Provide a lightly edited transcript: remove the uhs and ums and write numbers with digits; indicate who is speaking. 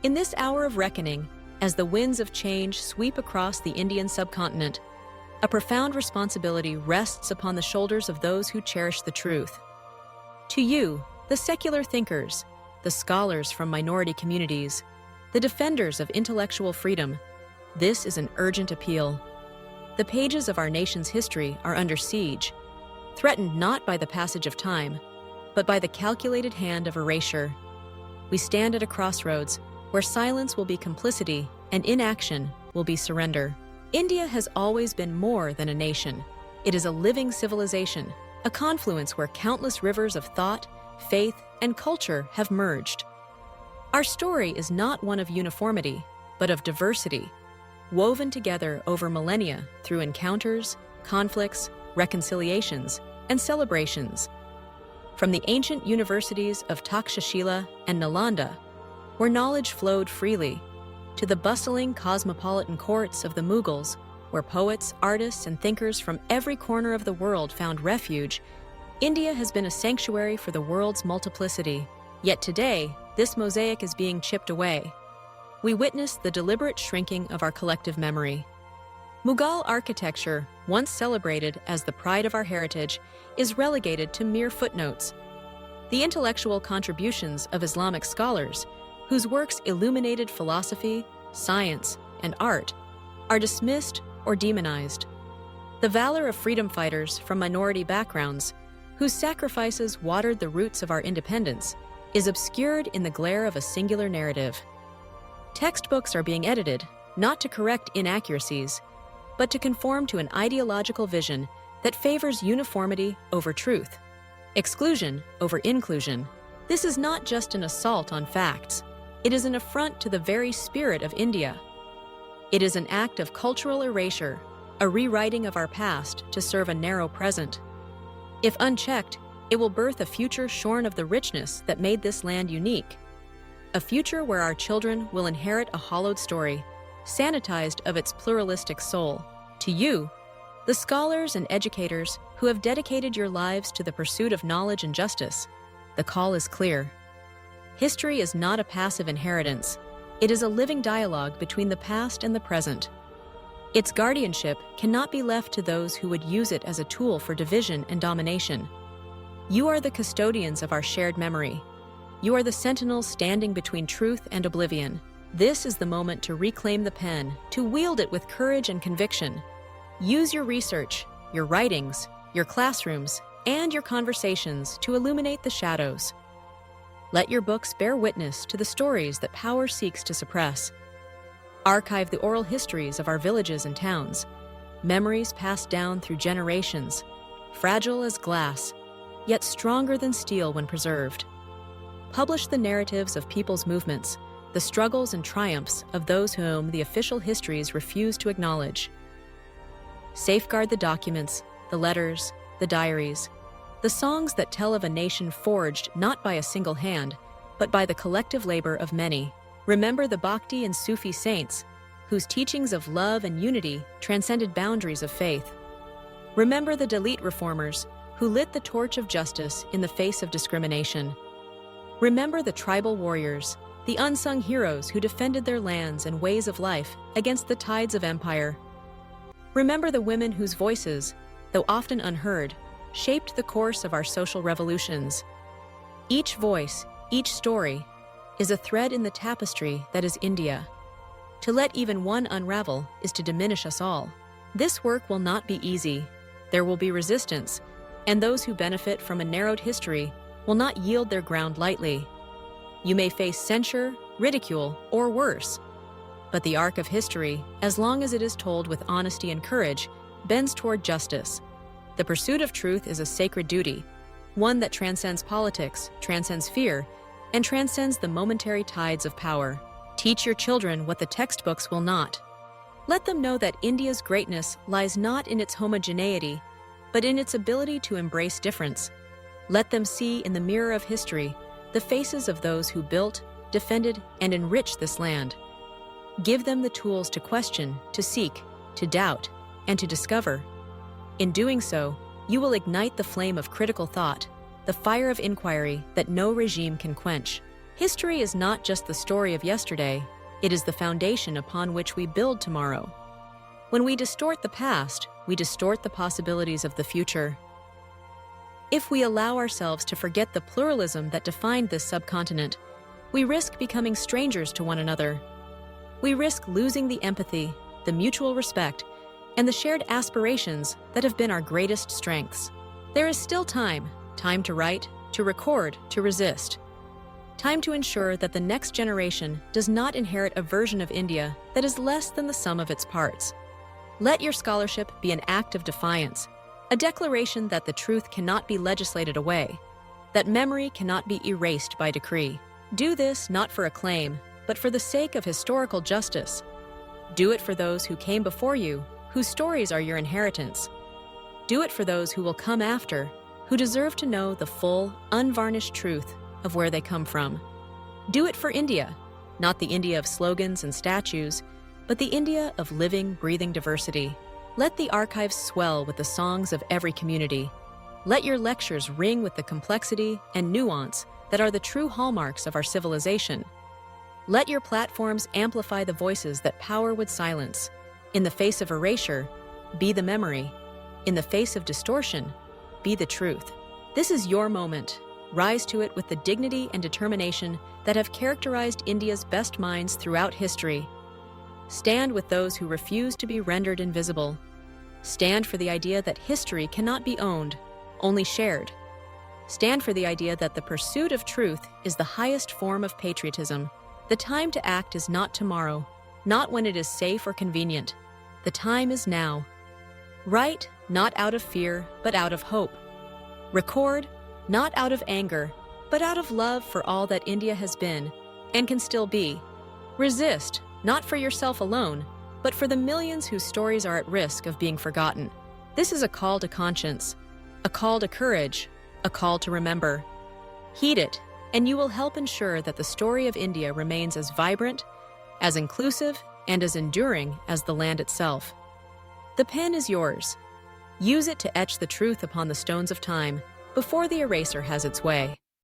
Speaker 1: In this hour of reckoning, as the winds of change sweep across the Indian subcontinent, a profound responsibility rests upon the shoulders of those who cherish the truth. To you, the secular thinkers, the scholars from minority communities, the defenders of intellectual freedom, this is an urgent appeal. The pages of our nation's history are under siege, threatened not by the passage of time, but by the calculated hand of erasure. We stand at a crossroads where silence will be complicity and inaction will be surrender. India has always been more than a nation. It is a living civilization, a confluence where countless rivers of thought, faith, and culture have merged. Our story is not one of uniformity, but of diversity, woven together over millennia through encounters, conflicts, reconciliations, and celebrations. From the ancient universities of Takshashila and Nalanda, where knowledge flowed freely, to the bustling cosmopolitan courts of the Mughals, where poets, artists, and thinkers from every corner of the world found refuge, India has been a sanctuary for the world's multiplicity. Yet today, this mosaic is being chipped away. We witness the deliberate shrinking of our collective memory. Mughal architecture, once celebrated as the pride of our heritage, is relegated to mere footnotes. The intellectual contributions of Islamic scholars, whose works illuminated philosophy, science, and art, are dismissed or demonized. The valor of freedom fighters from minority backgrounds, whose sacrifices watered the roots of our independence, is obscured in the glare of a singular narrative. Textbooks are being edited, not to correct inaccuracies, but to conform to an ideological vision that favors uniformity over truth, exclusion over inclusion. This is not just an assault on facts. It is an affront to the very spirit of India. It is an act of cultural erasure, a rewriting of our past to serve a narrow present. If unchecked, it will birth a future shorn of the richness that made this land unique. A future where our children will inherit a hollowed story, sanitized of its pluralistic soul. To you, the scholars and educators who have dedicated your lives to the pursuit of knowledge and justice, the call is clear. History is not a passive inheritance. It is a living dialogue between the past and the present. Its guardianship cannot be left to those who would use it as a tool for division and domination. You are the custodians of our shared memory. You are the sentinels standing between truth and oblivion. This is the moment to reclaim the pen, to wield it with courage and conviction. Use your research, your writings, your classrooms, and your conversations to illuminate the shadows. Let your books bear witness to the stories that power seeks to suppress. Archive the oral histories of our villages and towns, memories passed down through generations, fragile as glass, yet stronger than steel when preserved. Publish the narratives of people's movements, the struggles and triumphs of those whom the official histories refuse to acknowledge. Safeguard the documents, the letters, the diaries, the songs that tell of a nation forged not by a single hand, but by the collective labor of many. Remember the Bhakti and Sufi saints, whose teachings of love and unity transcended boundaries of faith. Remember the Dalit reformers, who lit the torch of justice in the face of discrimination. Remember the tribal warriors, the unsung heroes who defended their lands and ways of life against the tides of empire. Remember the women whose voices, though often unheard, shaped the course of our social revolutions. Each voice, each story, is a thread in the tapestry that is India. To let even one unravel is to diminish us all. This work will not be easy. There will be resistance, and those who benefit from a narrowed history will not yield their ground lightly. You may face censure, ridicule, or worse. But the arc of history, as long as it is told with honesty and courage, bends toward justice. The pursuit of truth is a sacred duty, one that transcends politics, transcends fear, and transcends the momentary tides of power. Teach your children what the textbooks will not. Let them know that India's greatness lies not in its homogeneity, but in its ability to embrace difference. Let them see in the mirror of history the faces of those who built, defended, and enriched this land. Give them the tools to question, to seek, to doubt, and to discover. In doing so, you will ignite the flame of critical thought, the fire of inquiry that no regime can quench. History is not just the story of yesterday, it is the foundation upon which we build tomorrow. When we distort the past, we distort the possibilities of the future. If we allow ourselves to forget the pluralism that defined this subcontinent, we risk becoming strangers to one another. We risk losing the empathy, the mutual respect, and the shared aspirations that have been our greatest strengths. There is still time to write, to record, to resist. Time to ensure that the next generation does not inherit a version of India that is less than the sum of its parts. Let your scholarship be an act of defiance, a declaration that the truth cannot be legislated away, that memory cannot be erased by decree. Do this not for acclaim, but for the sake of historical justice. Do it for those who came before you, whose stories are your inheritance. Do it for those who will come after, who deserve to know the full, unvarnished truth of where they come from. Do it for India, not the India of slogans and statues, but the India of living, breathing diversity. Let the archives swell with the songs of every community. Let your lectures ring with the complexity and nuance that are the true hallmarks of our civilization. Let your platforms amplify the voices that power would silence. In the face of erasure, be the memory. In the face of distortion, be the truth. This is your moment. Rise to it with the dignity and determination that have characterized India's best minds throughout history. Stand with those who refuse to be rendered invisible. Stand for the idea that history cannot be owned, only shared. Stand for the idea that the pursuit of truth is the highest form of patriotism. The time to act is not tomorrow, not when it is safe or convenient. The time is now. Write, not out of fear, but out of hope. Record, not out of anger, but out of love for all that India has been and can still be. Resist, not for yourself alone, but for the millions whose stories are at risk of being forgotten. This is a call to conscience, a call to courage, a call to remember. Heed it, and you will help ensure that the story of India remains as vibrant, as inclusive, and as enduring as the land itself. The pen is yours. Use it to etch the truth upon the stones of time before the eraser has its way.